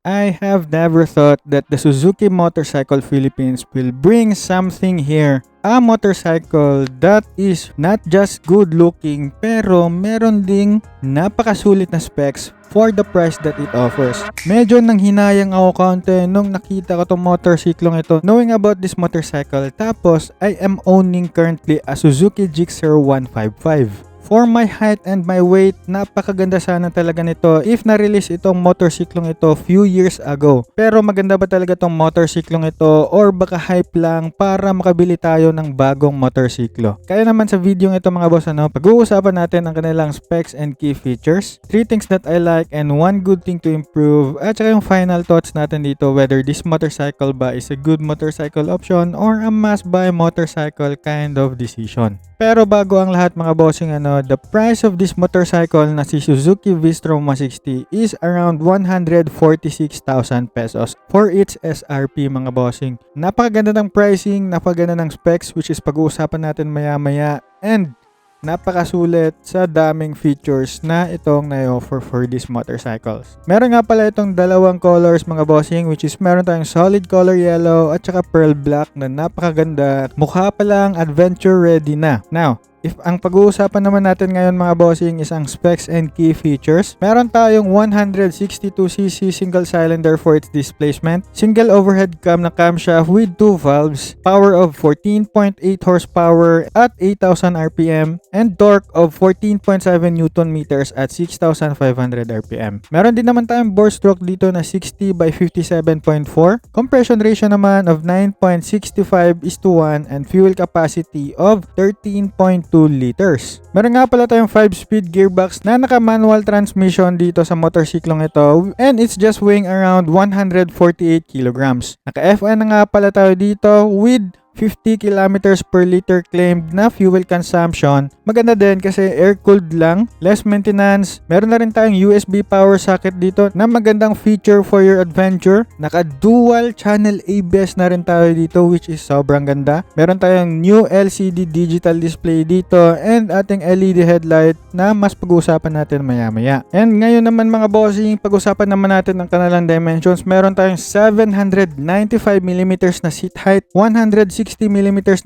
I have never thought that the Suzuki Motorcycle Philippines will bring something here. A motorcycle that is not just good looking pero meron ding napakasulit na specs for the price that it offers. Medyo nanghinayang ako kaunti nung nakita ko tong motorcyclong ito, knowing about this motorcycle. Tapos I am owning currently a Suzuki Gixxer 155. For my height and my weight, napakaganda sana talaga nito if na-release itong motorcyclong ito few years ago. Pero maganda ba talaga itong motorcyclong ito or baka hype lang para makabili tayo ng bagong motorsiklo? Kaya naman sa video ito mga boss, pag-uusapan natin ang kanilang specs and key features, 3 things that I like and 1 good thing to improve, at saka yung final thoughts natin dito whether this motorcycle ba is a good motorcycle option or a must-buy motorcycle kind of decision. Pero bago ang lahat mga bossing, the price of this motorcycle na si Suzuki V-Strom 160 is around 146,000 pesos for its SRP mga bossing. Napakaganda ng pricing, napakaganda ng specs which is pag-uusapan natin maya-maya, and napakasulit sa daming features na itong na-offer for these motorcycles. Meron nga pala itong dalawang colors mga bossing, which is meron tayong solid color yellow at saka pearl black na napakaganda. Mukha palang adventure ready na. Now, if ang pag-uusapan naman natin ngayon mga bossing is ang specs and key features, meron tayong 162cc single cylinder for its displacement, single overhead cam na camshaft with 2 valves, power of 14.8 horsepower at 8,000 RPM, and torque of 14.7 Newton meters at 6,500 RPM. Meron din naman tayong bore stroke dito na 60 by 57.4, compression ratio naman of 9.65:1, and fuel capacity of 13.2 liters. Meron nga pala tayong 5-speed gearbox na naka-manual transmission dito sa motorsiklong ito, and it's just weighing around 148 kilograms. Naka-FI na nga pala tayo dito with 50 kilometers per liter claimed na fuel consumption. Maganda din kasi air-cooled lang, less maintenance. Meron na rin tayong USB power socket dito na magandang feature for your adventure. Naka-dual channel ABS na rin tayo dito which is sobrang ganda. Meron tayong new LCD digital display dito and ating LED headlight na mas pag-uusapan natin maya-maya. And ngayon naman mga bossing, pag-usapan naman natin ang kanilang dimensions. Meron tayong 795mm na seat height, 160mm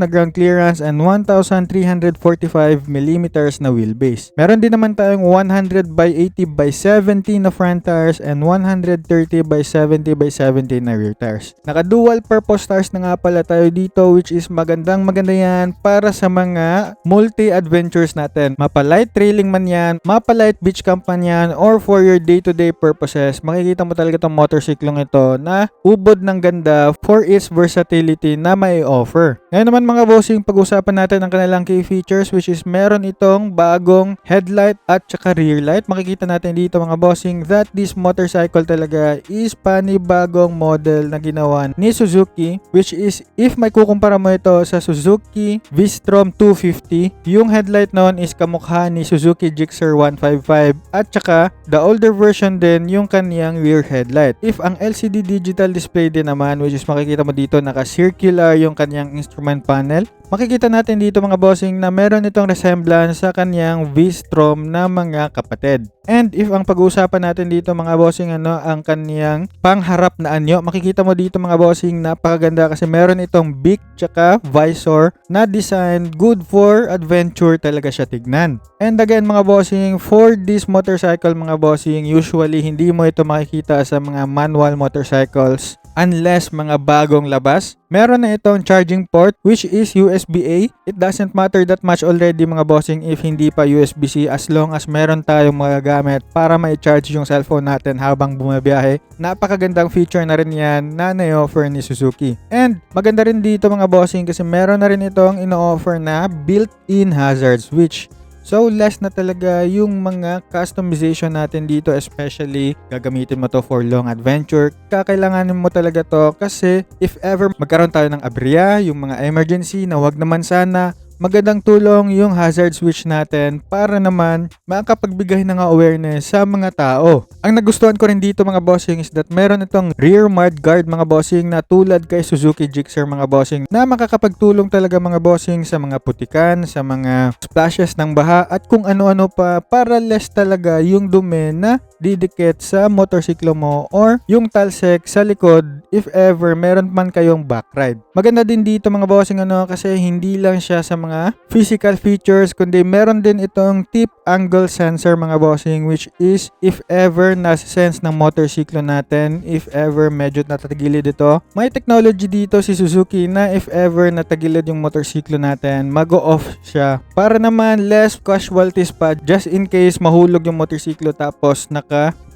na ground clearance, and 1,345mm na wheelbase. Meron din naman tayong 100 by 80 by 70 na front tires and 130 by 70 by 70 na rear tires. Naka-dual purpose tires na nga pala tayo dito which is maganda yan para sa mga multi-adventures natin. Mapa-light trailing man yan, mapa-light beach camp man yan, or for your day-to-day purposes. Makikita mo talaga itong motorsiklong ito na ubod ng ganda for its versatility na may offer. Ngayon naman mga bossing, pag-usapan natin ang kanilang key features which is meron itong bagong headlight at saka rear light. Makikita natin dito mga bossing that this motorcycle talaga is panibagong model na ginawa ni Suzuki, which is if may kukumpara mo ito sa Suzuki V-Strom 250, yung headlight noon is kamukha ni Suzuki Gixxer 155 at saka the older version din yung kaniyang rear headlight. If ang LCD digital display din naman, which is makikita mo dito naka-circular yung kaniyang instrument panel, makikita natin dito mga bossing na meron itong resemblance sa kanyang V-Strom na mga kapatid. And if ang pag-uusapan natin dito mga bossing ang kaniyang pangharap na anyo, makikita mo dito mga bossing napakaganda kasi meron itong beak tsaka visor na design good for adventure talaga siya tignan. And again mga bossing, for this motorcycle mga bossing, usually hindi mo ito makikita sa mga manual motorcycles unless mga bagong labas. Meron na itong charging port which is USB-A. It doesn't matter that much already mga bossing if hindi pa USB-C, as long as meron tayong magagamit para ma-charge yung cellphone natin habang bumabiyahe. Napakagandang feature na rin yan na na-offer ni Suzuki. And maganda rin dito mga bossing kasi meron na rin itong ino-offer na built-in hazards, which so less na talaga yung mga customization natin dito, especially gagamitin mo to for long adventure. Kakailanganin mo talaga to kasi if ever magkaroon tayo ng aberya, yung mga emergency na wag naman sana, magandang tulong yung hazard switch natin para naman makapagbigay ng awareness sa mga tao. Ang nagustuhan ko rin dito mga bossing is that meron itong rear mud guard mga bossing na tulad kay Suzuki Gixxer mga bossing na makakapagtulong talaga mga bossing sa mga putikan, sa mga splashes ng baha at kung ano-ano pa para less talaga yung dumi na didikit sa motorsiklo mo or yung talsek sa likod if ever meron man kayong back ride. Maganda din dito mga bossing kasi hindi lang siya sa mga physical features kundi meron din itong tip angle sensor mga bossing which is if ever nasa-sense ng motorsiklo natin, if ever medyo natagilid ito, may technology dito si Suzuki na if ever natagilid yung motorsiklo natin, mag-off siya para naman less casualties pa just in case mahulog yung motorsiklo tapos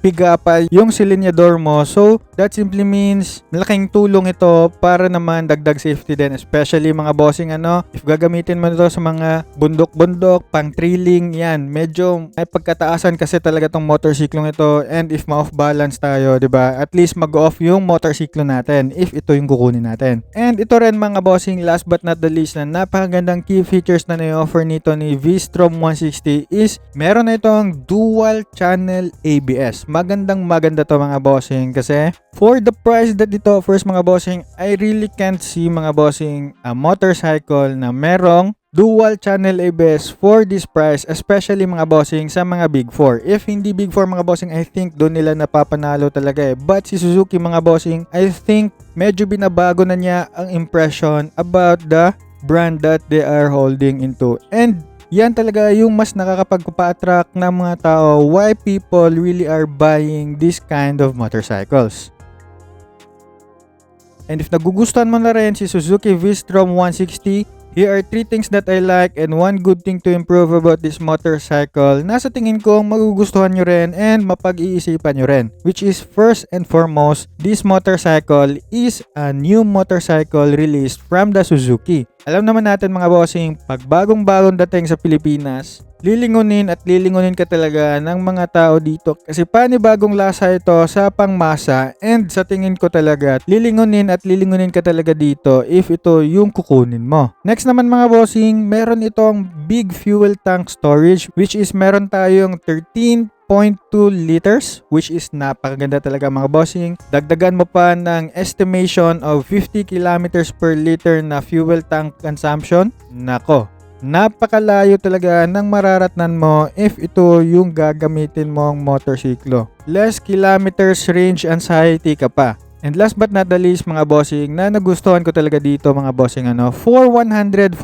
piga pa yung silinyador mo. So, that simply means malaking tulong ito para naman dagdag safety din. Especially mga bossing if gagamitin mo ito sa mga bundok-bundok, pang trailing, yan. Medyo may pagkataasan kasi talaga tong motorsiklong ito and if ma-off balance tayo, diba? At least mag-off yung motorsiklo natin if ito yung kukunin natin. And ito rin mga bossing, last but not the least na napakagandang key features na na-offer nito ni V-Strom 160 is meron na itong dual channel ABS. Maganda to mga bossing kasi for the price that it offers mga bossing, I really can't see mga bossing a motorcycle na merong dual channel ABS for this price, especially mga bossing sa mga Big 4. If hindi Big 4 mga bossing, I think doon nila napapanalo talaga But si Suzuki mga bossing, I think medyo binabago na niya ang impression about the brand that they are holding into. And yan talaga yung mas nakakapagpa-attract ng mga tao why people really are buying this kind of motorcycles. And if nagugustuhan mo na rin si Suzuki V-Strom 160, here are 3 things that I like and 1 good thing to improve about this motorcycle na sa tingin ko magugustuhan nyo rin and mapag-iisipan nyo rin. Which is first and foremost, this motorcycle is a new motorcycle released from the Suzuki. Alam naman natin mga bossing, pag bagong-bagong dating sa Pilipinas, lilingunin ka talaga ng mga tao dito kasi panibagong lasa ito sa pangmasa and sa tingin ko talaga lilingunin ka talaga dito if ito yung kukunin mo. Next naman mga bossing, meron itong big fuel tank storage which is meron tayong 13.2 liters which is napakaganda talaga mga bossing. Dagdagan mo pa ng estimation of 50 kilometers per liter na fuel tank consumption. Nako, napakalayo talaga ng mararatnan mo if ito yung gagamitin mong motorsiklo. Less kilometers range anxiety ka pa. And last but not the least mga bossing na nagustuhan ko talaga dito mga bossing for 146,000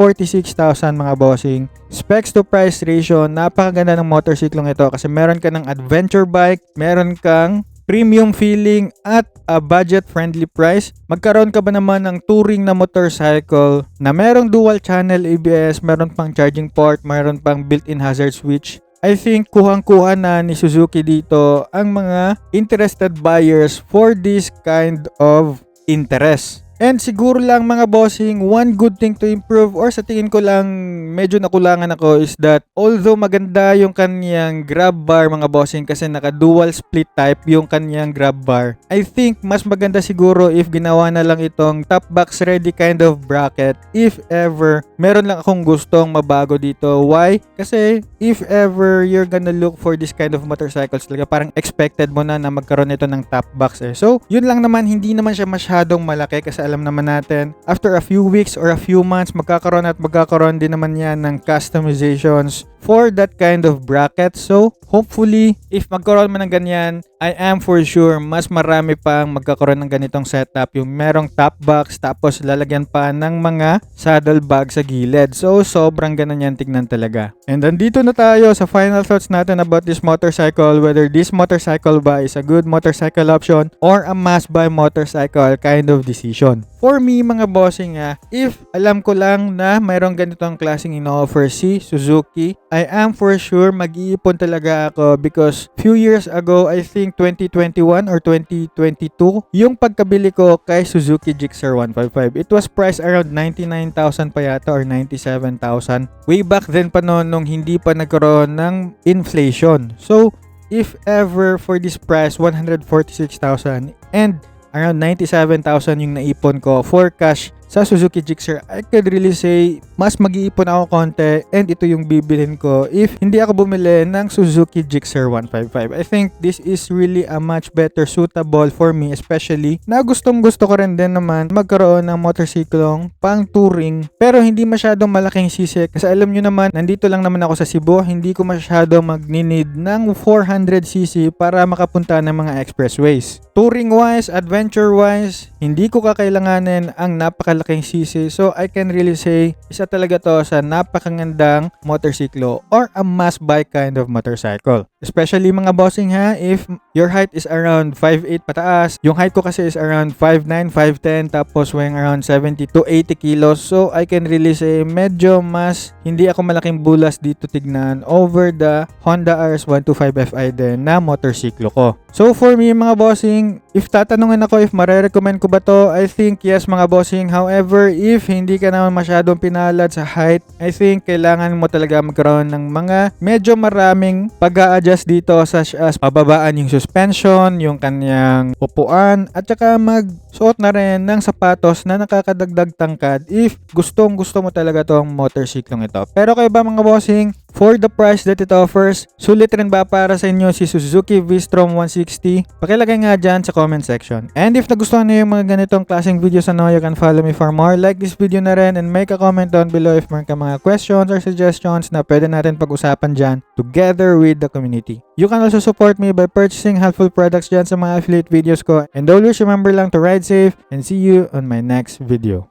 mga bossing, specs to price ratio, napakaganda ng motorsiklong ito kasi meron ka ng adventure bike, meron kang premium feeling at a budget friendly price. Magkaroon ka ba naman ng touring na motorcycle na merong dual channel ABS, meron pang charging port, meron pang built-in hazard switch. I think kuhang-kuha na ni Suzuki dito ang mga interested buyers for this kind of interest. And siguro lang mga bossing, one good thing to improve or sa tingin ko lang medyo nakulangan ako is that although maganda yung kanyang grab bar mga bossing kasi naka dual split type yung kanyang grab bar, I think mas maganda siguro if ginawa na lang itong top box ready kind of bracket if ever meron lang akong gustong mabago dito. Why? Kasi if ever you're gonna look for this kind of motorcycles talaga parang expected mo na magkaroon ito ng top box So yun lang naman, hindi naman siya masyadong malaki kasi alam naman natin, after a few weeks or a few months, magkakaroon din naman yan ng customizations for that kind of bracket. So, hopefully, if magkaroon man ng ganyan, I am for sure mas marami pang magkakaroon ng ganitong setup. Yung merong top box, tapos lalagyan pa ng mga saddle bag sa gilid. So, sobrang ganun yan tignan talaga. And andito na tayo sa final thoughts natin about this motorcycle, whether this motorcycle ba is a good motorcycle option or a must-buy motorcycle kind of decision. For me, mga bossing if alam ko lang na mayroong ganitong klaseng ino-offer si Suzuki, I am for sure mag-iipon talaga ako because few years ago, I think 2021 or 2022, yung pagkabili ko kay Suzuki Gixxer 155, it was priced around 99,000 pa yata or 97,000. Way back then pa noon nung hindi pa nagkaroon ng inflation. So, if ever for this price, 146,000 and around 97,000 yung naipon ko for cash sa Suzuki Gixxer, I could really say mas mag-iipon ako konti and ito yung bibilhin ko if hindi ako bumili ng Suzuki Gixxer 155. I think this is really a much better suitable for me, especially na gustong gusto ko rin din naman magkaroon ng motorsiklong pang touring pero hindi masyadong malaking sisi kasi alam nyo naman nandito lang naman ako sa Cebu, hindi ko masyadong magninid ng 400cc para makapunta ng mga expressways. Touring wise, adventure wise, hindi ko kakailanganin ang napakalaking sisi, so I can really say isa talaga to sa napakagandang motorsiklo or a mass bike kind of motorcycle. Especially mga bossing ha, if your height is around 5'8 pataas, yung height ko kasi is around 5'9, 5'10 tapos weighing around 70 to 80 kilos, so I can really say medyo mas hindi ako malaking bulas dito tignan over the Honda RS125Fi din na motorsiklo ko. So for me mga bossing, if tatanungin ako if marerecommend ko ba to, I think yes mga bossing. However, if hindi ka naman masyadong pinalad sa height, I think kailangan mo talaga magkaroon ng mga medyo maraming pag-a-adjust dito such as pababaan yung suspension, yung kanyang upuan, at saka magsuot na rin ng sapatos na nakakadagdag tangkad if gustong gusto mo talaga tong motorsiklong ito. Pero kayo ba mga bossing, for the price that it offers, sulit rin ba para sa inyo si Suzuki V-Strom 160? Pakilagay nga dyan sa comment section. And if nagustuhan niyo yung mga ganitong klaseng videos you can follow me for more. Like this video na rin and make a comment down below if meron ka mga questions or suggestions na pwede natin pag-usapan dyan together with the community. You can also support me by purchasing helpful products dyan sa mga affiliate videos ko. And always remember lang to ride safe and see you on my next video.